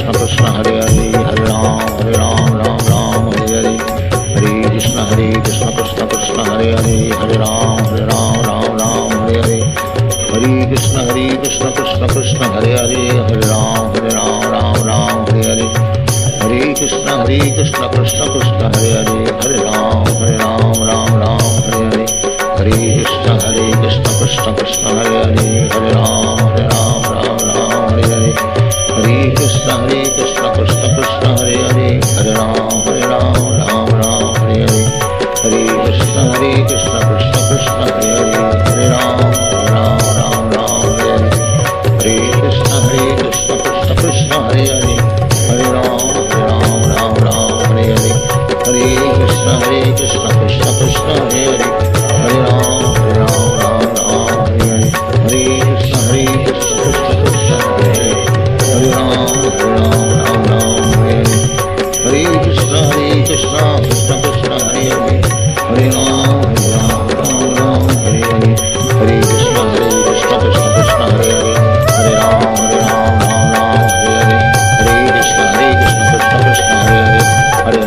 Krishna Krishna Hare Hare Hare Ram Ram Ram Hare Hare Hare Krishna Krishna Krishna Hare Hare Hare Ram Ram Ram Hare Hare Hare Krishna Krishna Krishna Hare Hare Hare Ram Ram Hare Hare Hare Krishna Krishna Krishna Hare Hare Hare Ram Ram Hare Hare Hare Krishna Krishna Krishna Hare Hare Hare Ram Ram Hare Hare Hare Krishna Krishna Krishna Hare Hare Hare Ram Ram Hare Hare Hare Krishna Krishna Krishna Hare Hare Hare Ram Ram Hare Hare Hare Krishna Krishna Krishna Hare Hare Hare Ram Hare Hare Hare Krishna Krishna Krishna Hare Hare Hare Ram Hare Hare Hare Krishna Krishna Krishna Hare Hare Hare Ram Hare Hare Hare Krishna Krishna Krishna Hare Hare Hare Ram Hare Hare Hare Krishna Krishna Krishna Hare Hare Hare Ram Hare Hare Hare Krishna Krishna Krishna Hare Hare Hare Ram Hare Hare Hare Krishna Krishna Krishna Hare Hare Hare Ram Hare Hare Hare Krishna Krishna Krishna Hare Hare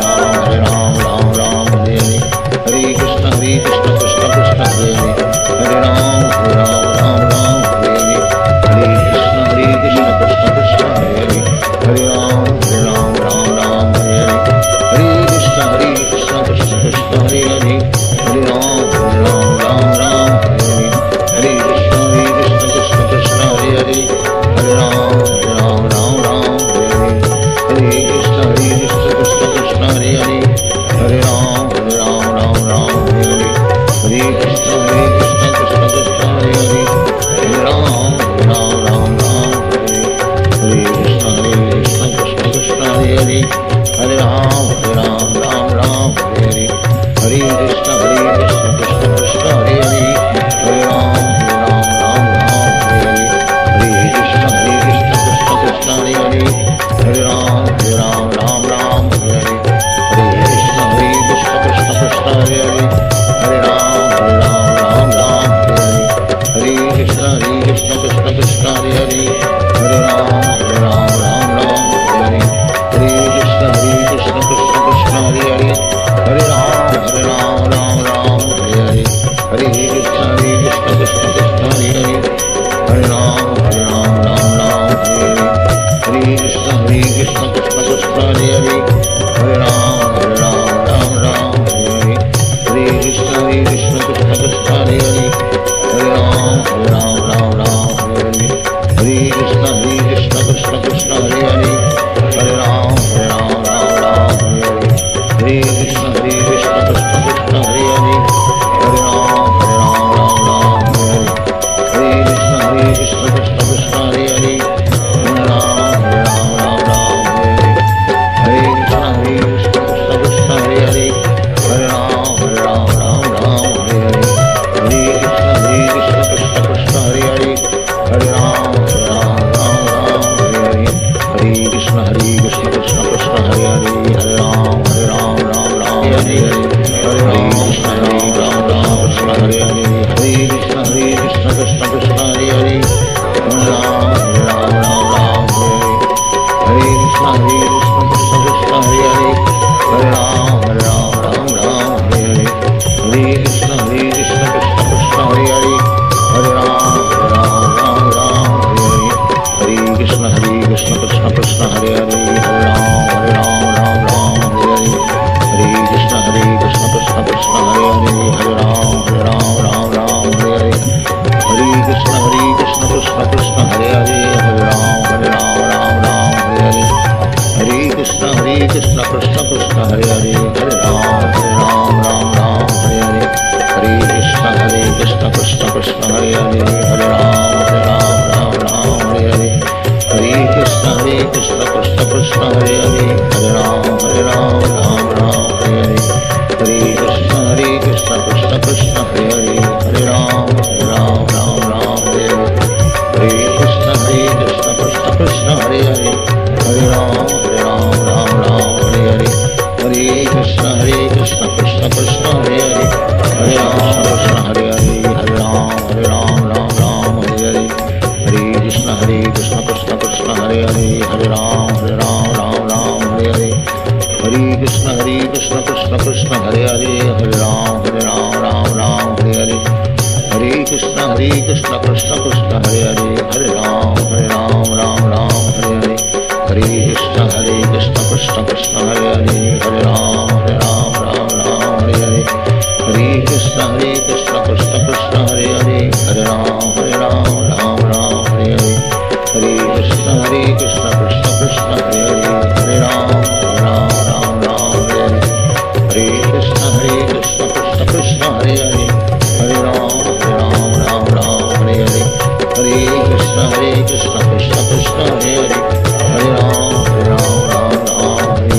Hare Ram Hare Hare Hare Krishna Krishna Krishna Hare Hare Hare Ram Hare Hare Krishna Krishna Krishna Hare Hare Hare Ram Hare Hare Hare Krishna Krishna Krishna Hare Hare Hare Ram Hare Hare Hare Krishna Krishna Krishna Hare Hare Hare Ram Hare Hare Krishna Krishna Krishna Hare Hare Hare Ram Hare Hare Hare Krishna Krishna Krishna Hare Hare Hare Ram Hare Hare Hare Krishna Krishna Krishna Hare Hare Hare Ram Hare Hare Hare Krishna Krishna Krishna Hare Hare Hare Ram Hare Hare Hare Krishna Krishna Krishna Hare Hare Hare Ram Hare Hare Krishna Krishna Krishna Hare Hare Hare Ram Hare Hare Hare Krishna Krishna Krishna Hare Hare Hare Ram Hare Hare Hare Krishna Krishna Krishna Hare Hare Hare Ram Hare Hare Hare Krishna Krishna Krishna Hare Hare Hare Ram Hare Hare Krishna Krishna Krishna Hare Hare Hare Ram Hare Krishna Krishna Krishna Hare Hare Hare Ram Hare Krishna Krishna Krishna Hare Hare Hare Ram Hare Krishna Krishna Krishna Hare Hare Hare Ram Hare Hare Hare Krishna Krishna Krishna Hare Hare Hare Ram Hare Hare Hare Krishna Krishna Krishna Hare Hare Hare Ram Hare Hare Hare Krishna Krishna Hare Hare Hare Krishna Krishna Krishna Hare Hare Hare Ram Hare Hare Krishna Krishna Krishna Hare Hare Hare Ram Hare Hare Hare Krishna Krishna Krishna Hare Hare Hare Ram Hare Hare Krishna Krishna Krishna Hare Hare Hare Ram Hare Hare Hare Krishna Krishna Krishna Hare Hare Hare Ram Hare Hare Hare Krishna Krishna Krishna Hare Hare Hare Ram Hare Hare Hare Krishna Krishna Krishna Hare Hare Hare Ram Hare Hare Hare Krishna Krishna Krishna Hare Hare Hare Ram Hare Hare Hare Krishna Krishna Krishna Hare Hare Hare Ram Hare Hare Hare Krishna Krishna Krishna Hare Hare Hare Ram Hare Hare Hare Krishna Krishna Krishna Hare Hare Hare Ram Hare Hare Hare Krishna Krishna Krishna Hare Hare Hare Ram Hare Hare Hare Ram Hare Hare Hare Krishna Krishna Krishna Hare Hare Hare Ram Krishna Krishna Krishna Hare Hare Hare Ram Ram Ram Hare Hare Hare Krishna Krishna Krishna Hare Hare Hare Ram Ram Ram Hare Hare Hare Krishna Krishna Krishna Hare Hare Hare Ram Ram Hare Hare Hare Krishna Krishna Krishna Hare Hare Hare Ram Ram Hare Hare Hare Krishna Krishna Krishna Hare Hare Hare Ram Ram Hare Hare Hare Krishna Krishna Krishna Hare Hare Hare Ram Ram Hare Hare Hare Krishna Krishna Krishna Hare Hare Hare Ram Hare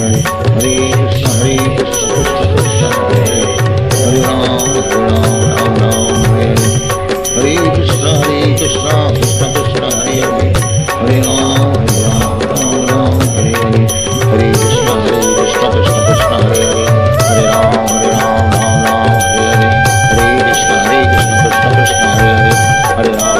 Hare Hare Krishna Krishna Krishna Hare Hare Hare Ram Hare Hare Hare Krishna Krishna Krishna Hare Hare Hare Ram Hare Hare Hare Krishna Krishna Krishna Hare Hare Hare Ram Ram Hare Hare Hare Krishna Krishna Krishna Hare Hare Hare Ram